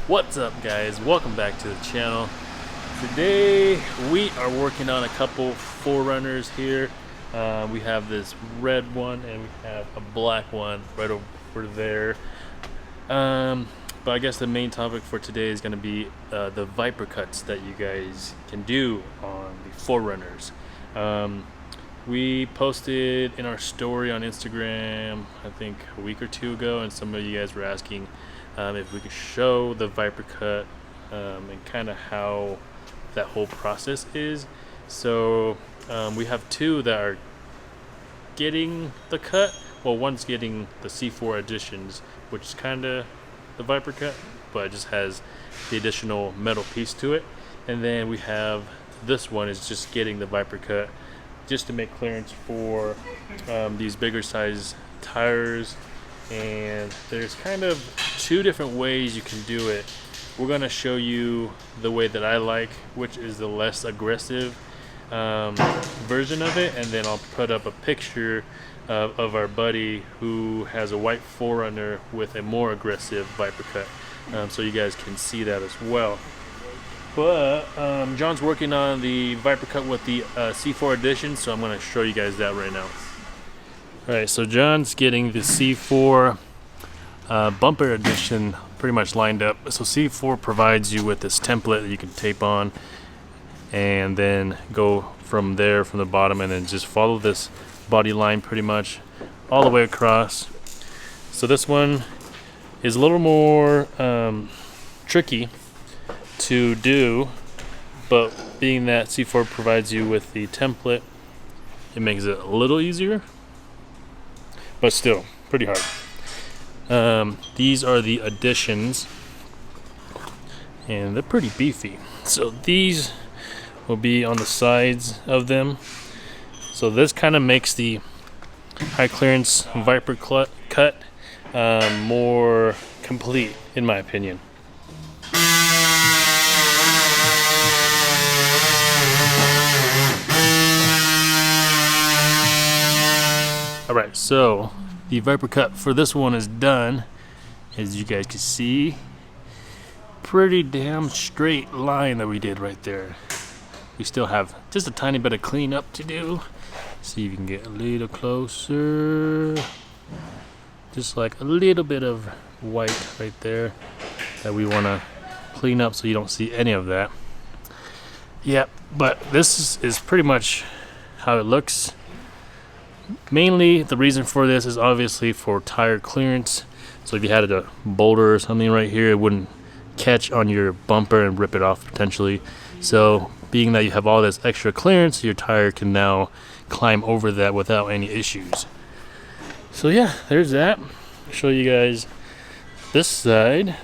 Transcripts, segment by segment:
What's up, guys? Welcome back to the channel. Today we are working on a couple 4Runners here. We have this red one and we have a black one right over there. But I guess the main topic for today is going to be the Viper cuts that you guys can do on the 4Runners. We posted in our story on Instagram, I think a week or two ago, and some of you guys were asking if we could show the Viper cut and kind of how that whole process is. So we have two that are getting the cut. Well, one's getting the C4 additions, which is kind of the Viper cut, but it just has the additional metal piece to it. And then we have this one is just getting the Viper cut just to make clearance for these bigger size tires. And there's kind of two different ways you can do it. We're going to show you the way that I like, which is the less aggressive version of it, and then I'll put up a picture of our buddy who has a white 4Runner with a more aggressive Viper cut, so you guys can see that as well. But John's working on the Viper cut with the C4 edition, so I'm going to show you guys that right now. Alright, so John's getting the C4 bumper edition pretty much lined up. So C4 provides you with this template that you can tape on and then go from there, from the bottom, and then just follow this body line pretty much all the way across. So this one is a little more tricky to do, but being that C4 provides you with the template, it makes it a little easier, but still pretty hard. These are the additions, and they're pretty beefy. So these will be on the sides of them. So this kind of makes the high clearance Viper cut more complete, in my opinion. Alright, so the Viper cut for this one is done. As you guys can see, pretty damn straight line that we did right there. We still have just a tiny bit of cleanup to do. See if you can get a little closer. Just like a little bit of white right there that we want to clean up so you don't see any of that. Yeah, but this is pretty much how it looks. Mainly the reason for this is obviously for tire clearance. So if you had a boulder or something right here, it wouldn't catch on your bumper and rip it off potentially. So being that you have all this extra clearance, your tire can now climb over that without any issues. So yeah, there's that. I'll show you guys this side.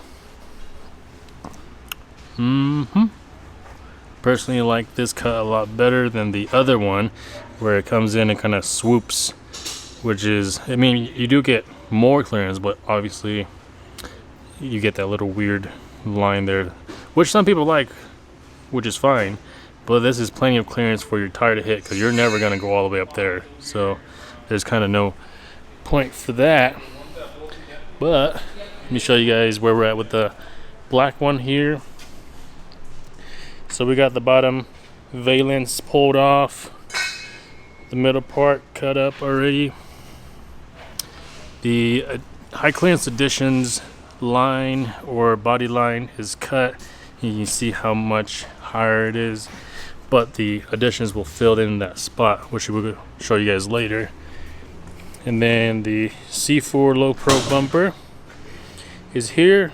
Personally like this cut a lot better than the other one, where it comes in and kind of swoops, which is, I mean, you do get more clearance, but obviously you get that little weird line there, which some people like, which is fine, but this is plenty of clearance for your tire to hit, because you're never going to go all the way up there, so there's kind of no point for that. But let me show you guys where we're at with the black one here. So we got the bottom valence pulled off, the middle part cut up already. The high clearance additions line or body line is cut. You can see how much higher it is, but the additions will fill in that spot, which we'll show you guys later. And then the C4 low pro bumper is here.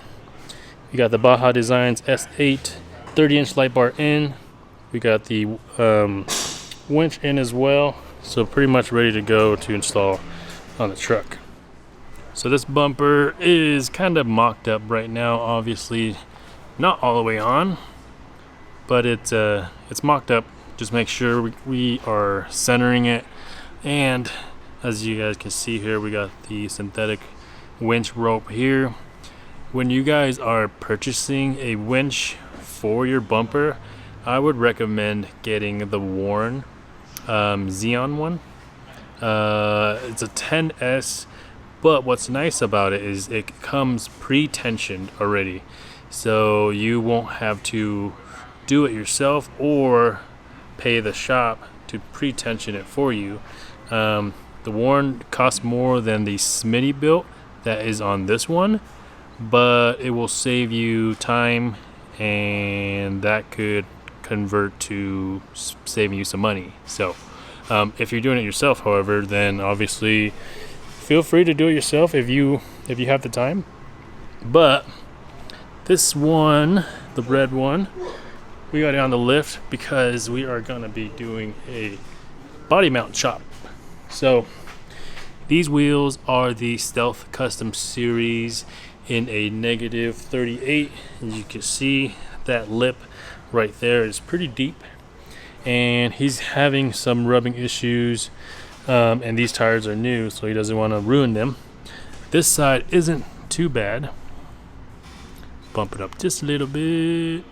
We got the Baja Designs S8 30-inch light bar in. We got the winch in as well, so pretty much ready to go to install on the truck. So this bumper is kind of mocked up right now, obviously not all the way on, but it's mocked up. Just make sure we are centering it, and as you guys can see here, we got the synthetic winch rope here. When you guys are purchasing a winch for your bumper, I would recommend getting the Warn Xeon one. It's a 10S, But what's nice about it is it comes pre-tensioned already, so you won't have to do it yourself or pay the shop to pre-tension it for you. The Warren costs more than the Smitty built that is on this one, but it will save you time, and that could convert to saving you some money. So if you're doing it yourself, however, then obviously feel free to do it yourself if you have the time. But this one, the red one, we got it on the lift because we are going to be doing a body mount chop. So these wheels are the Stealth Custom Series in a -38. As you can see, that lip right there is pretty deep, and he's having some rubbing issues, and these tires are new, so he doesn't want to ruin them. This side isn't too bad. Bump it up just a little bit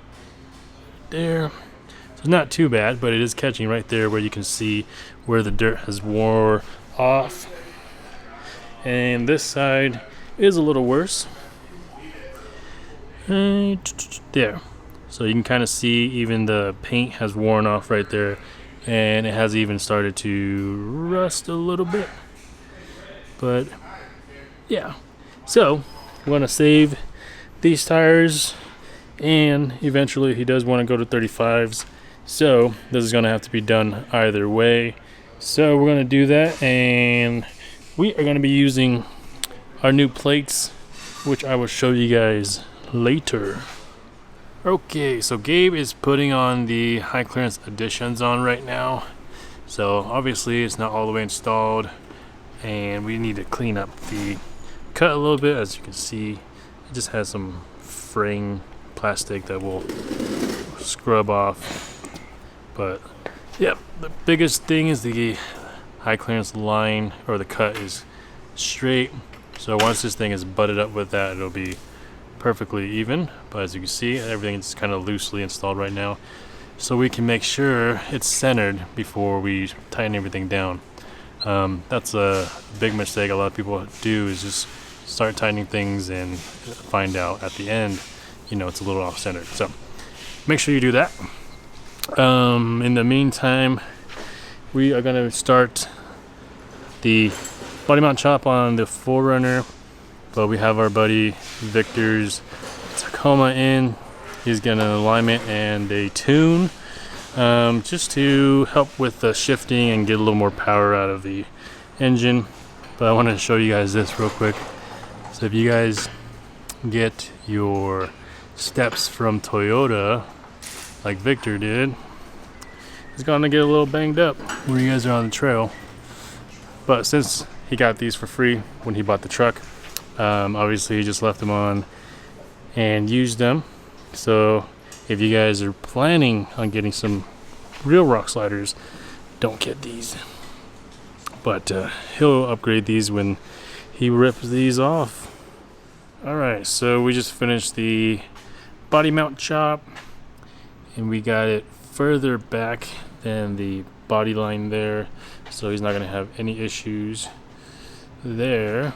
there. So it's not too bad, but it is catching right there where you can see where the dirt has wore off. And this side is a little worse. There. So you can kind of see even the paint has worn off right there, and it has even started to rust a little bit. But yeah, so we want to save these tires, and eventually he does want to go to 35s, so this is going to have to be done either way. So we're going to do that, and we are going to be using our new plates, which I will show you guys later. Okay, so Gabe is putting on the high clearance additions on right now. So obviously it's not all the way installed, and we need to clean up the cut a little bit. As you can see, it just has some fraying plastic that will scrub off. But yep, the biggest thing is the high clearance line, or the cut, is straight. So once this thing is butted up with that, it'll be perfectly even. But as you can see, everything is kind of loosely installed right now, so we can make sure it's centered before we tighten everything down. That's a big mistake a lot of people do, is just start tightening things and find out at the end, it's a little off centered. So make sure you do that. In the meantime, we are going to start the body mount chop on the 4Runner, but we have our buddy Victor's Tacoma in. He's getting an alignment and a tune, just to help with the shifting and get a little more power out of the engine. But I want to show you guys this real quick. So if you guys get your steps from Toyota like Victor did, he's gonna get a little banged up when you guys are on the trail. But since he got these for free when he bought the truck, obviously he just left them on and used them. So if you guys are planning on getting some real rock sliders, don't get these. But he'll upgrade these when he rips these off. Alright, so we just finished the body mount chop, and we got it further back than the body line there, so he's not going to have any issues there.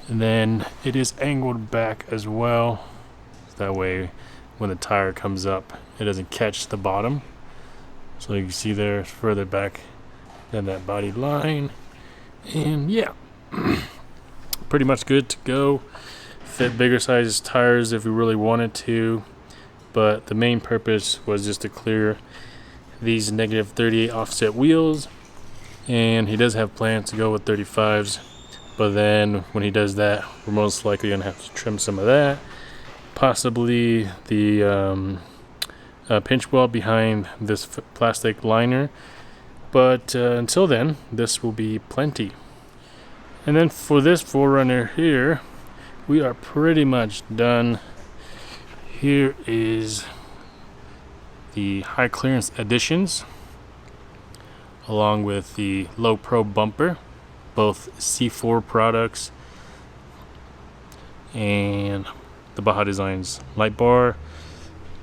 And then it is angled back as well, that way when the tire comes up it doesn't catch the bottom. So you can see there, it's further back than that body line. And yeah, pretty much good to go. Fit bigger size tires if we really wanted to, but the main purpose was just to clear these -38 offset wheels. And he does have plans to go with 35s, but then when he does that, we're most likely gonna have to trim some of that, possibly the pinch weld behind this plastic liner. But until then, this will be plenty. And then for this 4Runner here, we are pretty much done. Here is the high clearance additions, along with the low pro bumper, both C4 products, and the Baja Designs light bar.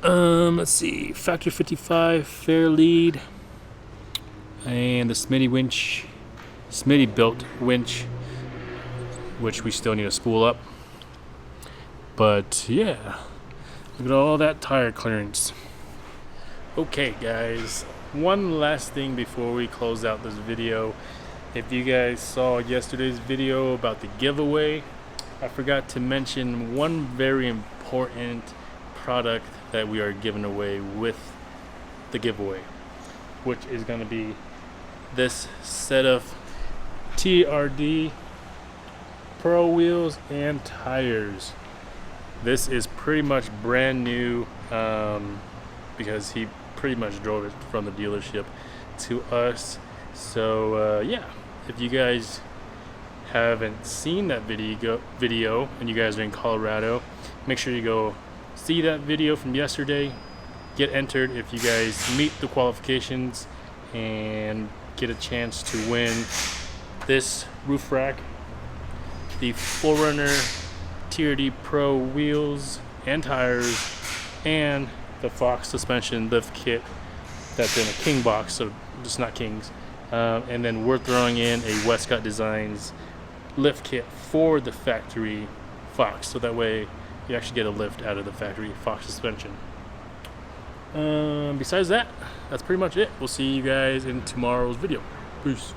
Let's see, Factor 55 fair lead, and the Smitty winch, Smitty built winch, which we still need to spool up. But yeah, look at all that tire clearance. Okay guys, one last thing before we close out this video. If you guys saw yesterday's video about the giveaway, I forgot to mention one very important product that we are giving away with the giveaway, which is going to be this set of TRD Pro wheels and tires. This is pretty much brand new because he pretty much drove it from the dealership to us. So yeah, if you guys haven't seen that video and you guys are in Colorado, make sure you go see that video from yesterday. Get entered if you guys meet the qualifications and get a chance to win this roof rack, the 4Runner TRD Pro wheels and tires, and the Fox suspension lift kit that's in a King box, so just not Kings. And then we're throwing in a Westcott Designs lift kit for the factory Fox, so that way you actually get a lift out of the factory Fox suspension. Besides that, that's pretty much it. We'll see you guys in tomorrow's video. Peace.